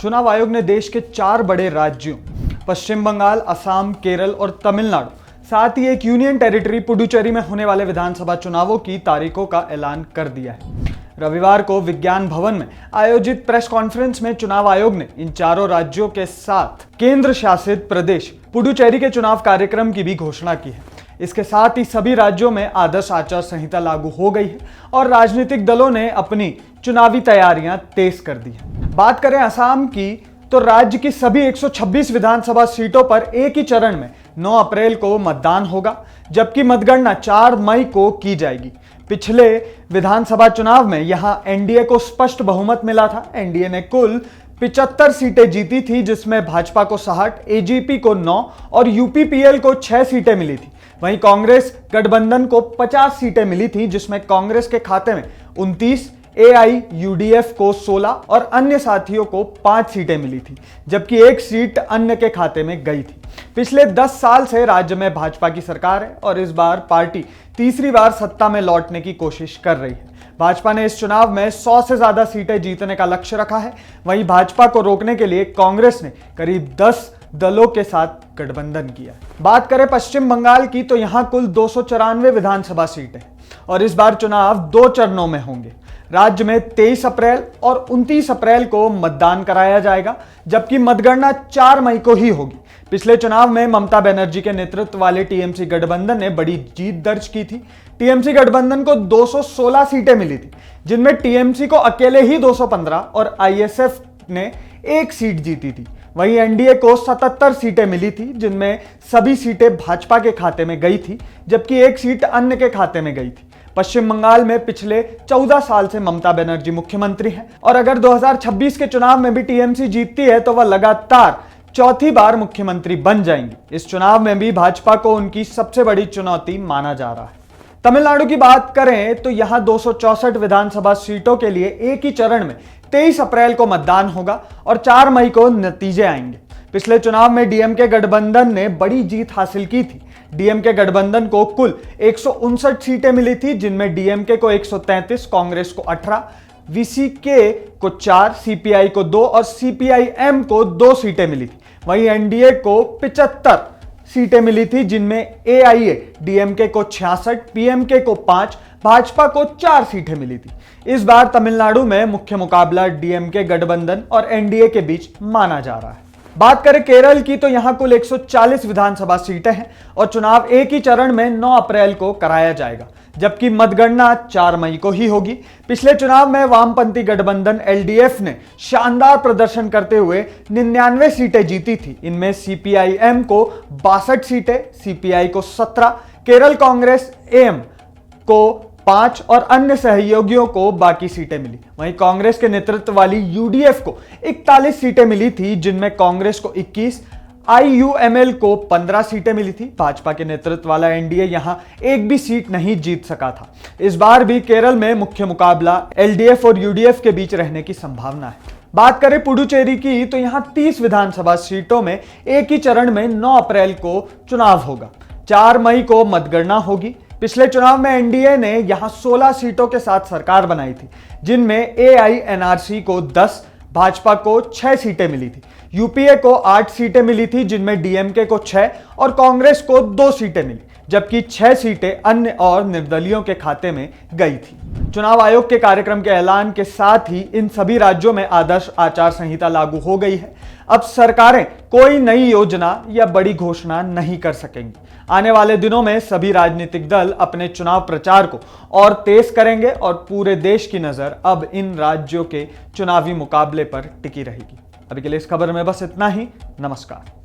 चुनाव आयोग ने देश के 4 बड़े राज्यों पश्चिम बंगाल, असम, केरल और तमिलनाडु, साथ ही एक यूनियन टेरिटरी पुडुचेरी में होने वाले विधानसभा चुनावों की तारीखों का ऐलान कर दिया है। रविवार को विज्ञान भवन में आयोजित प्रेस कॉन्फ्रेंस में चुनाव आयोग ने इन 4 राज्यों के साथ केंद्र शासित प्रदेश पुडुचेरी के चुनाव कार्यक्रम की भी घोषणा की है। इसके साथ ही सभी राज्यों में आदर्श आचार संहिता लागू हो गई है और राजनीतिक दलों ने अपनी चुनावी तैयारियां तेज कर दी है। बात करें असम की, तो राज्य की सभी 126 विधानसभा सीटों पर एक ही चरण में 9 अप्रैल को मतदान होगा, जबकि मतगणना 4 मई को की जाएगी। पिछले विधानसभा चुनाव में यहां एनडीए को स्पष्ट बहुमत मिला था। एनडीए ने कुल 75 सीटें जीती थी, जिसमें भाजपा को 60, एजीपी को 9 और यूपीपीएल को 6 सीटें मिली थी। वहीं कांग्रेस गठबंधन को 50 सीटें मिली थी, जिसमें कांग्रेस के खाते में 29, एआईयूडीएफ को 16 और अन्य साथियों को 5 सीटें मिली थी, जबकि 1 सीट अन्य के खाते में गई थी। पिछले 10 साल से राज्य में भाजपा की सरकार है और इस बार पार्टी तीसरी बार सत्ता में लौटने की कोशिश कर रही है। भाजपा ने इस चुनाव में 100 से ज्यादा सीटें जीतने का लक्ष्य रखा है। वहीं भाजपा को रोकने के लिए कांग्रेस ने करीब 10 दलों के साथ गठबंधन किया। बात करें पश्चिम बंगाल की, तो यहां कुल 294 विधानसभा सीटें और इस बार चुनाव 2 चरणों में होंगे। राज्य में 23 अप्रैल और 29 अप्रैल को मतदान कराया जाएगा, जबकि मतगणना 4 मई को ही होगी। पिछले चुनाव में ममता बनर्जी के नेतृत्व वाले टीएमसी गठबंधन ने बड़ी जीत दर्ज की थी। टीएमसी गठबंधन को 216 सीटें मिली थी, जिनमें टीएमसी को अकेले ही 215 और आईएसएफ ने 1 सीट जीती थी। वहीं एनडीए को 77 सीटें मिली थी, जिनमें सभी सीटें भाजपा के खाते में गई थी, जबकि 1 सीट अन्य के खाते में गई थी। पश्चिम बंगाल में पिछले 14 साल से ममता बनर्जी मुख्यमंत्री हैं और अगर 2026 के चुनाव में भी टीएमसी जीतती है तो वह लगातार 4थी बार मुख्यमंत्री बन जाएंगी। इस चुनाव में भी भाजपा को उनकी सबसे बड़ी चुनौती माना जा रहा है। तमिलनाडु की बात करें तो यहां 264 विधानसभा सीटों के लिए एक ही चरण में 23 अप्रैल को मतदान होगा और 4 मई को नतीजे आएंगे। पिछले चुनाव में डीएमके गठबंधन ने बड़ी जीत हासिल की थी। डीएमके गठबंधन को कुल 159 सीटें मिली थी, जिनमें डीएमके को 133, कांग्रेस को 18, वीसीके को 4, सीपीआई को 2 और सीपीआईएम को 2 सीटें मिली थी। वहीं एनडीए को 75 सीटें मिली थी, जिनमें एआईएडीएमके को 66, पीएमके को 5, भाजपा को 4 सीटें मिली थी। इस बार तमिलनाडु में मुख्य मुकाबला डीएमके गठबंधन और एनडीए के बीच माना जा रहा है। बात करें केरल की, तो यहां कुल 140 विधानसभा सीटें हैं और चुनाव एक ही चरण में 9 अप्रैल को कराया जाएगा, जबकि मतगणना 4 मई को ही होगी। पिछले चुनाव में वामपंथी गठबंधन एलडीएफ ने शानदार प्रदर्शन करते हुए 99 सीटें जीती थी। इनमें सीपीआईएम को 62 सीटें, सीपीआई को 17, केरल कांग्रेस एम को 5 और अन्य सहयोगियों को बाकी सीटें मिली। वहीं कांग्रेस के नेतृत्व वाली यूडीएफ को 41 सीटें मिली थी, जिनमें कांग्रेस को 21, आईयूएमएल को 15 सीटें मिली थी। भाजपा के नेतृत्व वाला एनडीए यहां एक भी सीट नहीं जीत सका था। इस बार भी केरल में मुख्य मुकाबला एलडीएफ और यूडीएफ के बीच रहने की संभावना है। बात करें पुडुचेरी की, तो यहां 30 विधानसभा सीटों में एक ही चरण में 9 अप्रैल को चुनाव होगा। 4 मई को मतगणना होगी। पिछले चुनाव में एनडीए ने यहां 16 सीटों के साथ सरकार बनाई थी, जिनमें एआईएनआरसी को 10, भाजपा को 6 सीटें मिली थी। यूपीए को 8 सीटें मिली थी, जिनमें डीएमके को 6 और कांग्रेस को 2 सीटें मिली, जबकि 6 सीटें अन्य और निर्दलीयों के खाते में गई थी। चुनाव आयोग के कार्यक्रम के ऐलान के साथ ही इन सभी राज्यों में आदर्श आचार संहिता लागू हो गई है। अब सरकारें कोई नई योजना या बड़ी घोषणा नहीं कर सकेंगी। आने वाले दिनों में सभी राजनीतिक दल अपने चुनाव प्रचार को और तेज करेंगे और पूरे देश की नजर अब इन राज्यों के चुनावी मुकाबले पर टिकी रहेगी। अभी के लिए इस खबर में बस इतना ही। नमस्कार।